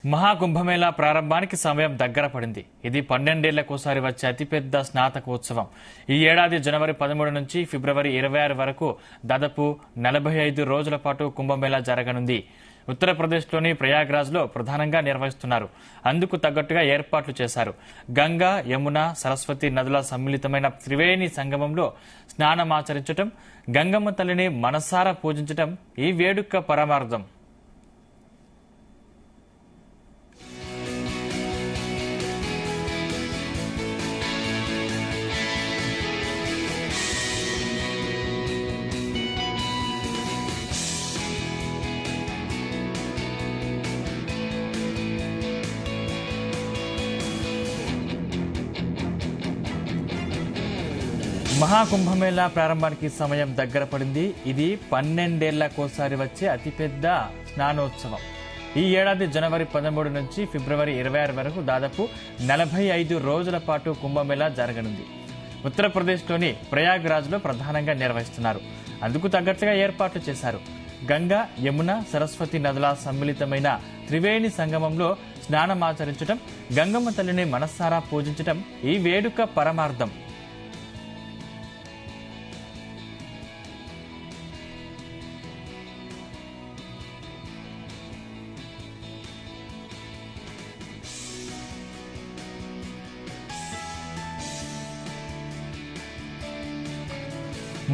మహాకుంభమేళా ప్రారంభానికి సమయం దగ్గర పడింది. ఇది 12 ఏళ్లకోసారి వచ్చే అతిపెద్ద స్నాతకోత్సవం. ఈ ఏడాది జనవరి 13 నుంచి ఫిబ్రవరి 26 వరకు దాదాపు 45 రోజుల పాటు కుంభమేళా జరగనుంది. ఉత్తరప్రదేశ్లోని ప్రయాగ్రాజ్లో ప్రధానంగా నిర్వహిస్తున్నారు. అందుకు తగ్గట్టుగా ఏర్పాట్లు చేశారు. గంగా, యమున, సరస్వతి నదుల సమ్మిళితమైన త్రివేణి సంగమంలో స్నానమాచరించటం, గంగమ్మ తల్లిని మనసారా పూజించటం ఈ వేడుక పరమార్థం. మహాకుంభమేళా ప్రారంభానికి సమయం దగ్గర పడింది. ఇది 12 ఏళ్లకోసారి వచ్చే అతిపెద్ద స్నానోత్సవం. ఈ ఏడాది జనవరి 13 నుంచి ఫిబ్రవరి 26 వరకు దాదాపు 45 రోజుల పాటు కుంభమేళా జరగనుంది. ఉత్తరప్రదేశ్లోని ప్రయాగ్రాజ్లో ప్రధానంగా నిర్వహిస్తున్నారు. అందుకు తగ్గట్టుగా ఏర్పాట్లు చేశారు. గంగా, యమున, సరస్వతి నదుల సమ్మిళితమైన త్రివేణి సంగమంలో స్నానమాచరించడం, గంగమ్మ తల్లిని మనస్సారా పూజించడం ఈ వేడుక పరమార్థం.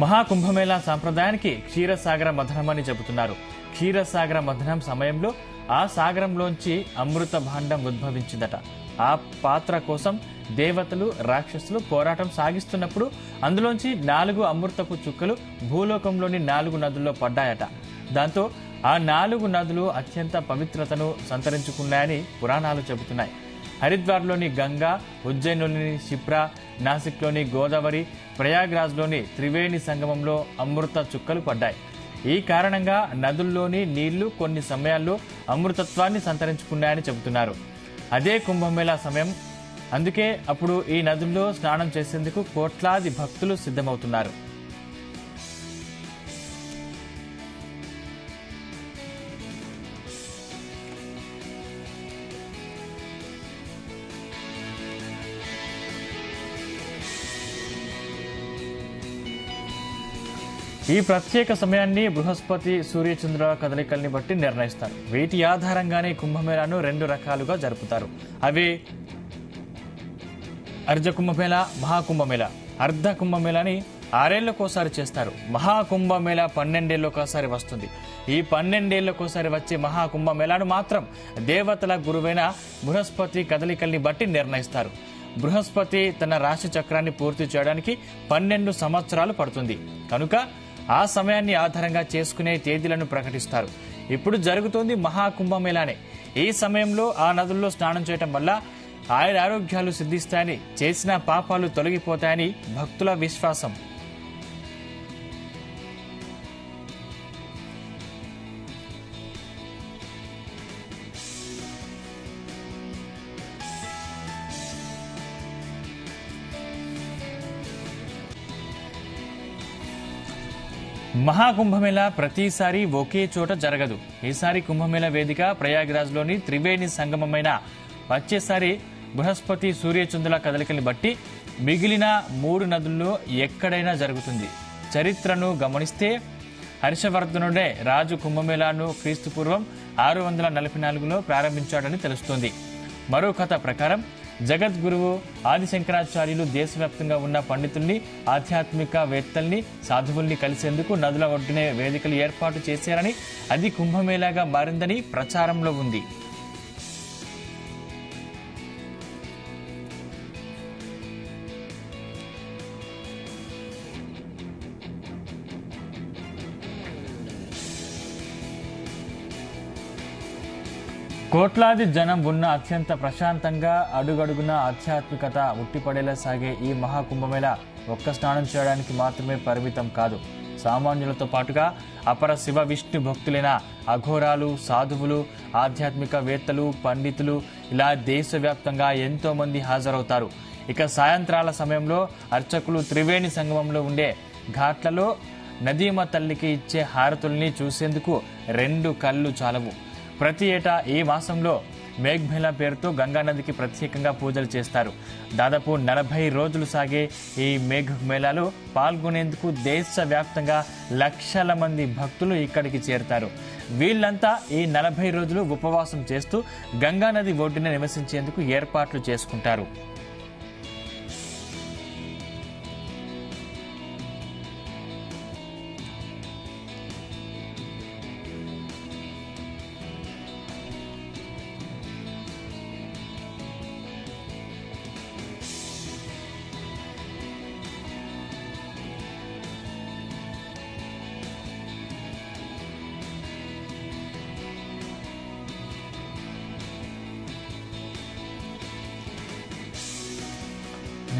మహాకుంభమేళా సాంప్రదాయానికి క్షీరసాగర మథనమని చెబుతున్నారు. క్షీరసాగర మథనం సమయంలో ఆ సాగరంలోంచి అమృత భాండం ఉద్భవించిందట. ఆ పాత్ర కోసం దేవతలు, రాక్షసులు పోరాటం సాగిస్తున్నప్పుడు అందులోంచి 4 అమృతపు చుక్కలు భూలోకంలోని 4 నదుల్లో పడ్డాయట. దాంతో ఆ 4 నదులు అత్యంత పవిత్రతను సంతరించుకున్నాయని పురాణాలు చెబుతున్నాయి. హరిద్వార్లోని గంగా, ఉజ్జయిన్లోని క్షిప్రా, నాసిక్లోని గోదావరి, ప్రయాగ్రాజ్లోని త్రివేణి సంగమంలో అమృత చుక్కలు పడ్డాయి. ఈ కారణంగా నదుల్లోని నీళ్లు కొన్ని సమయాల్లో అమృతత్వాన్ని సంతరించుకున్నాయని చెబుతున్నారు. అదే కుంభమేళా సమయం. అందుకే అప్పుడు ఈ నదుల్లో స్నానం చేసేందుకు కోట్లాది భక్తులు సిద్ధమవుతున్నారు. ఈ ప్రత్యేక సమయాన్ని బృహస్పతి, సూర్యచంద్ర కదలికల్ని బట్టి నిర్ణయిస్తారు. వీటి ఆధారంగానే కుంభమేళాను 2 రకాలుగా జరుపుతారు. అవి అర్ధ కుంభమేళా, మహాకుంభమేళా. అర్ధ కుంభమేళాని 6 ఏళ్లకోసారి చేస్తారు. మహాకుంభమేళా 12 ఏళ్లకోసారి వస్తుంది. ఈ 12 ఏళ్లకోసారి వచ్చే మహాకుంభమేళాను మాత్రం దేవతల గురువైన బృహస్పతి కదలికల్ని బట్టి నిర్ణయిస్తారు. బృహస్పతి తన రాశి చక్రాన్ని పూర్తి చేయడానికి 12 సంవత్సరాలు పడుతుంది. కనుక ఆ సమయాన్ని ఆధారంగా చేసుకునే తేదీలను ప్రకటిస్తారు. ఇప్పుడు జరుగుతోంది మహాకుంభమేళానే. ఈ సమయంలో ఆ నదుల్లో స్నానం చేయటం వల్ల ఆరోగ్యాలు సిద్ధిస్తాయని, చేసిన పాపాలు తొలగిపోతాయని భక్తుల విశ్వాసం. మహాకుంభమేళా ప్రతిసారి ఒకే చోట జరగదు. ఈసారి కుంభమేళా వేదిక ప్రయాగ్రాజ్లోని త్రివేణి సంగమమైన వచ్చేసారి బృహస్పతి, సూర్యచంద్రుల కదలికల్ని బట్టి మిగిలిన 3 నదుల్లో ఎక్కడైనా జరుగుతుంది. చరిత్రను గమనిస్తే హర్షవర్ధనుడే రాజు కుంభమేళాను క్రీస్తుపూర్వం 644లో ప్రారంభించాడని తెలుస్తోంది. మరో కథ ప్రకారం జగద్గురువు ఆదిశంకరాచార్యులు దేశవ్యాప్తంగా ఉన్న పండితుల్ని, ఆధ్యాత్మికవేత్తల్ని, సాధువుల్ని కలిసేందుకు నదుల ఒడ్డునే వేదికలు ఏర్పాటు చేశారని, అది కుంభమేళాగా మారిందని ప్రచారంలో ఉంది. కోట్లాది జనం ఉన్న అత్యంత ప్రశాంతంగా అడుగడుగున ఆధ్యాత్మికత ఉట్టిపడేలా సాగే ఈ మహాకుంభమేళా ఒక్క స్నానం చేయడానికి మాత్రమే పరిమితం కాదు. సామాన్యులతో పాటుగా అపర శివ విష్ణు భక్తులైన అఘోరాలు, సాధువులు, ఆధ్యాత్మికవేత్తలు, పండితులు ఇలా దేశవ్యాప్తంగా ఎంతో మంది హాజరవుతారు. ఇక సాయంత్రాల సమయంలో అర్చకులు త్రివేణి సంగమంలో ఉండే ఘాట్లలో నదీమ తల్లికి ఇచ్చే హారతుల్ని చూసేందుకు 2 కళ్ళు చాలవు. ప్రతి ఏటా ఈ మాసంలో మేఘ్మేళా పేరుతో గంగానదికి ప్రత్యేకంగా పూజలు చేస్తారు. దాదాపు 40 రోజులు సాగే ఈ మేఘమేళాలో పాల్గొనేందుకు దేశవ్యాప్తంగా లక్షల మంది భక్తులు ఇక్కడికి చేరుతారు. వీళ్ళంతా ఈ 40 రోజులు ఉపవాసం చేస్తూ గంగానది ఒడ్డున నివసించేందుకు ఏర్పాట్లు చేసుకుంటారు.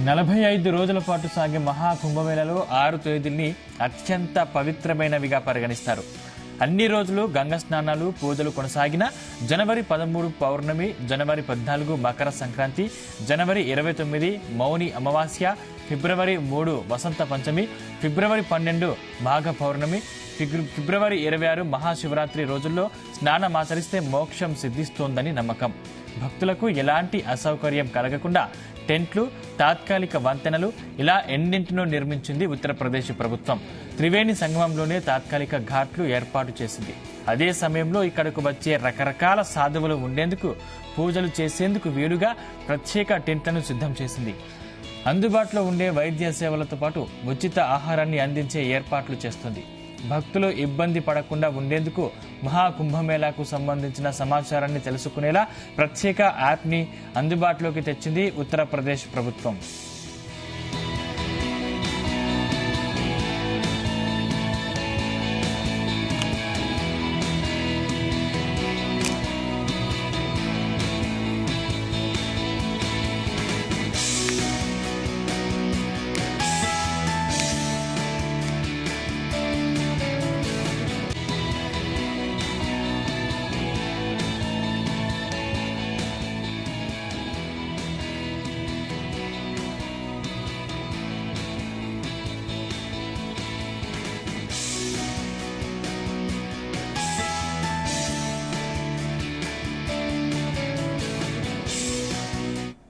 నలభై 45 రోజుల పాటు సాగే మహాకుంభమేళలో 6 తేదీల్ని అత్యంత పవిత్రమైనవిగా పరిగణిస్తారు. అన్ని రోజులు గంగా స్నానాలు, పూజలు కొనసాగిన జనవరి 13 పౌర్ణమి, జనవరి 14 మకర సంక్రాంతి, జనవరి 29 మౌని అమావాస్య, ఫిబ్రవరి 3 వసంత పంచమి, ఫిబ్రవరి 12 మాఘ పౌర్ణమి, ఫిబ్రవరి 26 మహాశివరాత్రి రోజుల్లో స్నానమాచరిస్తే మోక్షం సిద్ధిస్తోందని నమ్మకం. భక్తులకు ఎలాంటి అసౌకర్యం కలగకుండా టెంట్లు, తాత్కాలిక వంతెనలు ఇలా ఎన్నింటినో నిర్మించింది ఉత్తరప్రదేశ్ ప్రభుత్వం. త్రివేణి సంగమంలోనే తాత్కాలిక ఘాట్లు ఏర్పాటు చేసింది. అదే సమయంలో ఇక్కడకు వచ్చే రకరకాల సాధువులు ఉండేందుకు, పూజలు చేసేందుకు వీలుగా ప్రత్యేక టెంట్లను సిద్ధం చేసింది. అందుబాటులో ఉండే వైద్య సేవలతో పాటు ఉచిత ఆహారాన్ని అందించే ఏర్పాట్లు చేస్తుంది. భక్తులు ఇబ్బంది పడకుండా ఉండేందుకు మహాకుంభమేళాకు సంబంధించిన సమాచారాన్ని తెలుసుకునేలా ప్రత్యేక యాప్ని అందుబాటులోకి తెచ్చింది ఉత్తరప్రదేశ్ ప్రభుత్వం.